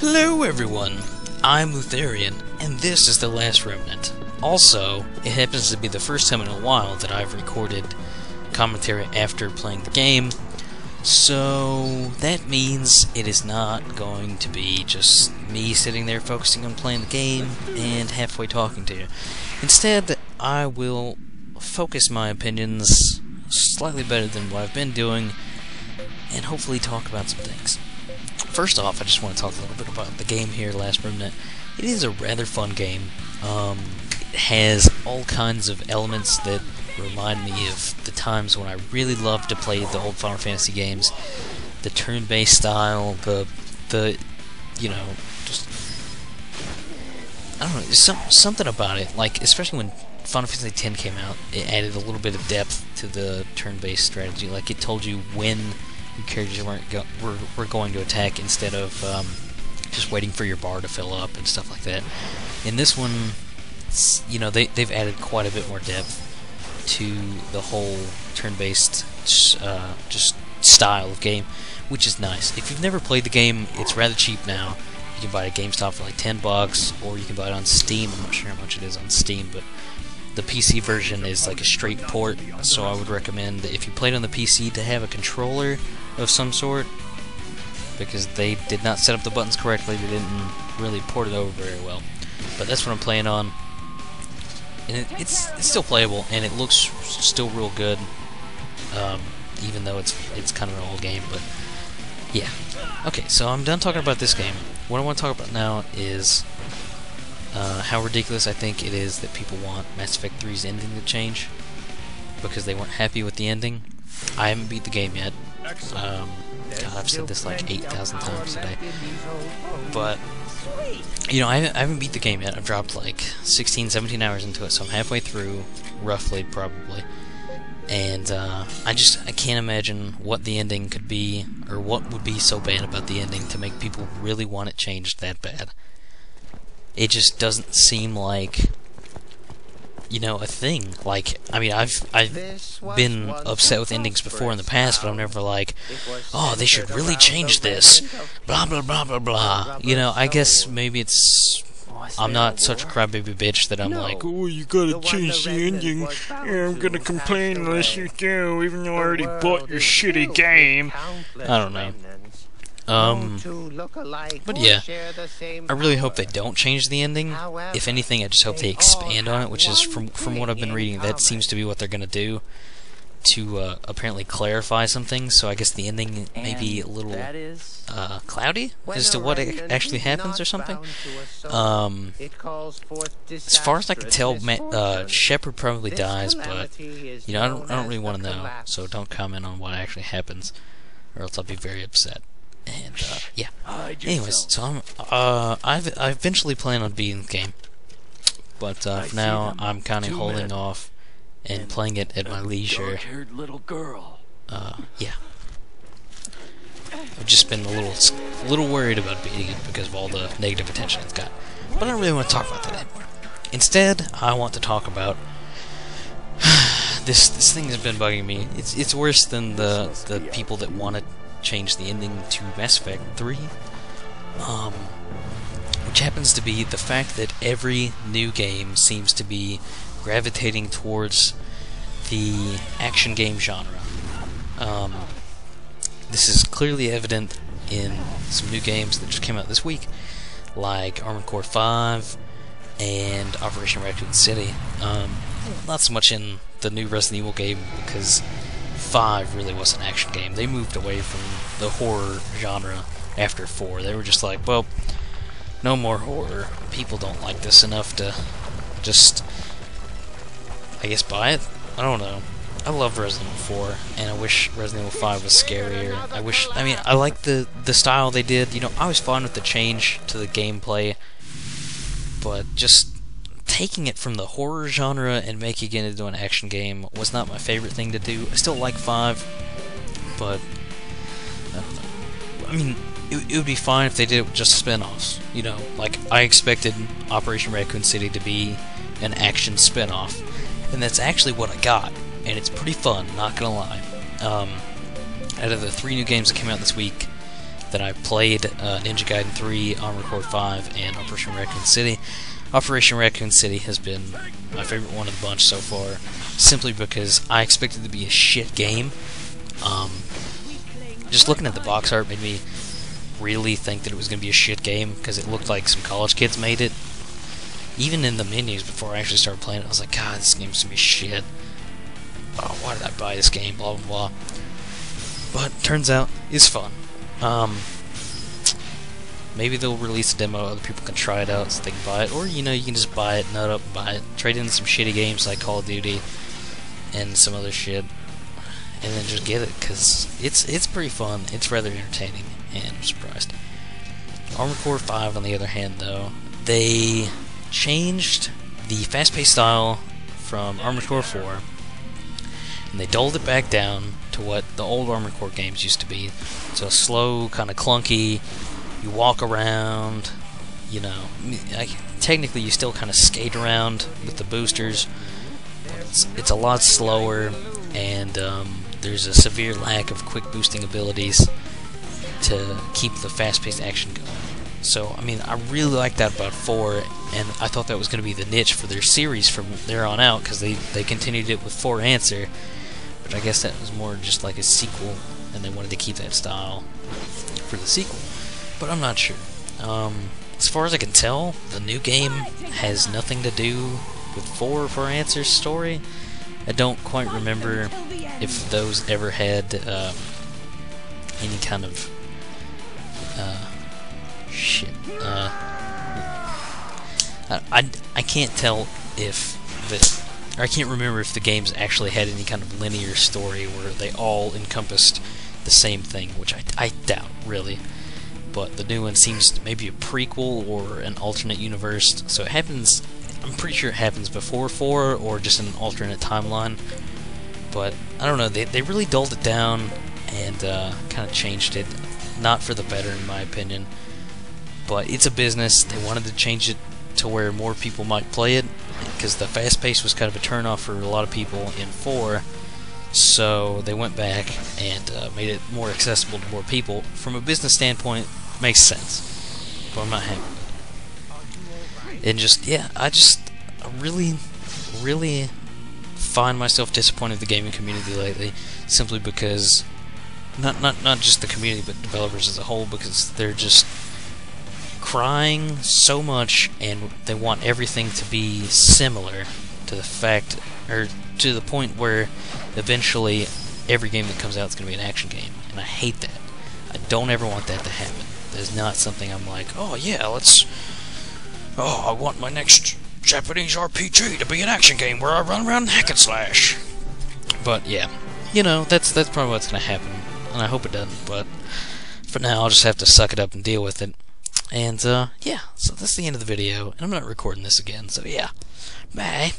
Hello everyone, I'm Lutherian, and this is The Last Remnant. Also, it happens to be the first time in a while that I've recorded commentary after playing the game, so that means it is not going to be just me sitting there focusing on playing the game and halfway talking to you. Instead, I will focus my opinions slightly better than what I've been doing, and hopefully talk about some things. First off, I just want to talk a little bit about the game here, Last Remnant. It is a rather fun game. It has all kinds of elements that remind me of the times when I really loved to play the old Final Fantasy games. The turn-based style, you know, just, I don't know, there's something about it, like, especially when Final Fantasy X came out, it added a little bit of depth to the turn-based strategy. Like, it told you when your characters were going to attack instead of just waiting for your bar to fill up and stuff like that. In this one, you know, they've added quite a bit more depth to the whole turn-based just style of game, which is nice. If you've never played the game, it's rather cheap now. You can buy it at GameStop for like $10, or you can buy it on Steam. I'm not sure how much it is on Steam, but the PC version is like a straight port, so I would recommend, if you played on the PC, to have a controller of some sort, because they did not set up the buttons correctly. They didn't really port it over very well. But that's what I'm playing on, and it's still playable, and it looks still real good, even though it's kind of an old game. But yeah, okay. So I'm done talking about this game. What I want to talk about now is how ridiculous I think it is that people want Mass Effect 3's ending to change because they weren't happy with the ending. I haven't beat the game yet. God, I've said this like 8,000 times today. But, you know, I haven't beat the game yet. I've dropped like 16, 17 hours into it, so I'm halfway through, roughly, probably. And I can't imagine what the ending could be, or what would be so bad about the ending to make people really want it changed that bad. It just doesn't seem like, you know, a thing. Like, I mean, I've been upset with endings before in the past, but I'm never like, oh, they should really change this, blah blah blah blah blah. You know, I guess maybe I'm not such a crybaby bitch that I'm like, oh, you gotta change the ending. Yeah, I'm gonna complain unless you do, even though I already bought your shitty game. I don't know. But yeah, I really hope they don't change the ending. If anything, I just hope they expand on it, which is, from what I've been reading, that seems to be what they're gonna do, to apparently clarify some things. So I guess the ending may be a little cloudy as to what actually happens or something. As far as I can tell, Shepard probably dies, but you know, I don't really want to know, so don't comment on what actually happens, or else I'll be very upset. And yeah. Anyways, so I eventually plan on beating the game, but for now I'm kind of holding off and playing it at my leisure. Yeah. I've just been a little worried about beating it because of all the negative attention it's got. But I don't really want to talk about that anymore. Instead, I want to talk about this thing has been bugging me. It's worse than the people that want to change the ending to Mass Effect 3, which happens to be the fact that every new game seems to be gravitating towards the action game genre. This is clearly evident in some new games that just came out this week, like Armored Core 5 and Operation Raccoon City. Not so much in the new Resident Evil game, because 5 really was an action game. They moved away from the horror genre after 4. They were just like, well, no more horror. People don't like this enough to just, I guess, buy it? I don't know. I love Resident Evil 4, and I wish Resident Evil 5 was scarier. I like the style they did. You know, I was fine with the change to the gameplay, but just taking it from the horror genre and making it into an action game was not my favorite thing to do. I still like 5, but I don't know. I mean, it would be fine if they did it with just spin-offs. You know, like, I expected Operation Raccoon City to be an action spin-off, and that's actually what I got, and it's pretty fun, not gonna lie. Out of the 3 new games that came out this week, that I played Ninja Gaiden 3, Armored Core 5, and Operation Raccoon City. Operation Raccoon City has been my favorite one of the bunch so far, simply because I expected it to be a shit game. Just looking at the box art made me really think that it was going to be a shit game, because it looked like some college kids made it. Even in the menus before I actually started playing it, I was like, God, this game's going to be shit. Oh, why did I buy this game? Blah, blah, blah. But turns out, it's fun. Maybe they'll release a demo, other people can try it out so they can buy it. Or, you know, you can just buy it, nut up and buy it. Trade in some shitty games like Call of Duty and some other shit. And then just get it, because it's pretty fun. It's rather entertaining, and I'm surprised. Armored Core 5, on the other hand, though, they changed the fast-paced style from Armored Core 4, and they dulled it back down to what the old Armored Core games used to be. So slow, kind of clunky, you walk around, you know, technically you still kind of skate around with the boosters, but it's a lot slower, and there's a severe lack of quick boosting abilities to keep the fast-paced action going. So, I mean, I really like that about 4, and I thought that was going to be the niche for their series from there on out, because they continued it with 4 Answer, but I guess that was more just like a sequel, and they wanted to keep that style for the sequel. But I'm not sure. As far as I can tell, the new game has nothing to do with 4 Answer's story. I don't quite remember if those ever had any kind of shit. I can't tell if I can't remember if the games actually had any kind of linear story where they all encompassed the same thing, which I doubt, really. But the new one seems maybe a prequel or an alternate universe, so it happens. I'm pretty sure it happens before 4 or just an alternate timeline. But I don't know. They really dulled it down and kind of changed it, not for the better in my opinion. But it's a business. They wanted to change it to where more people might play it, because the fast pace was kind of a turnoff for a lot of people in 4. So they went back and made it more accessible to more people. From a business standpoint, makes sense. But I'm not happy. And just, yeah, I really find myself disappointed in the gaming community lately, simply because not just the community, but developers as a whole, because they're just crying so much, and they want everything to be similar to the fact, or to the point where eventually every game that comes out is going to be an action game, and I hate that. I don't ever want that to happen. There's not something I'm like, oh yeah, I want my next Japanese RPG to be an action game where I run around and hack and slash. But yeah, you know, that's probably what's going to happen, and I hope it doesn't, but for now I'll just have to suck it up and deal with it. And yeah, so that's the end of the video, and I'm not recording this again, so yeah, bye.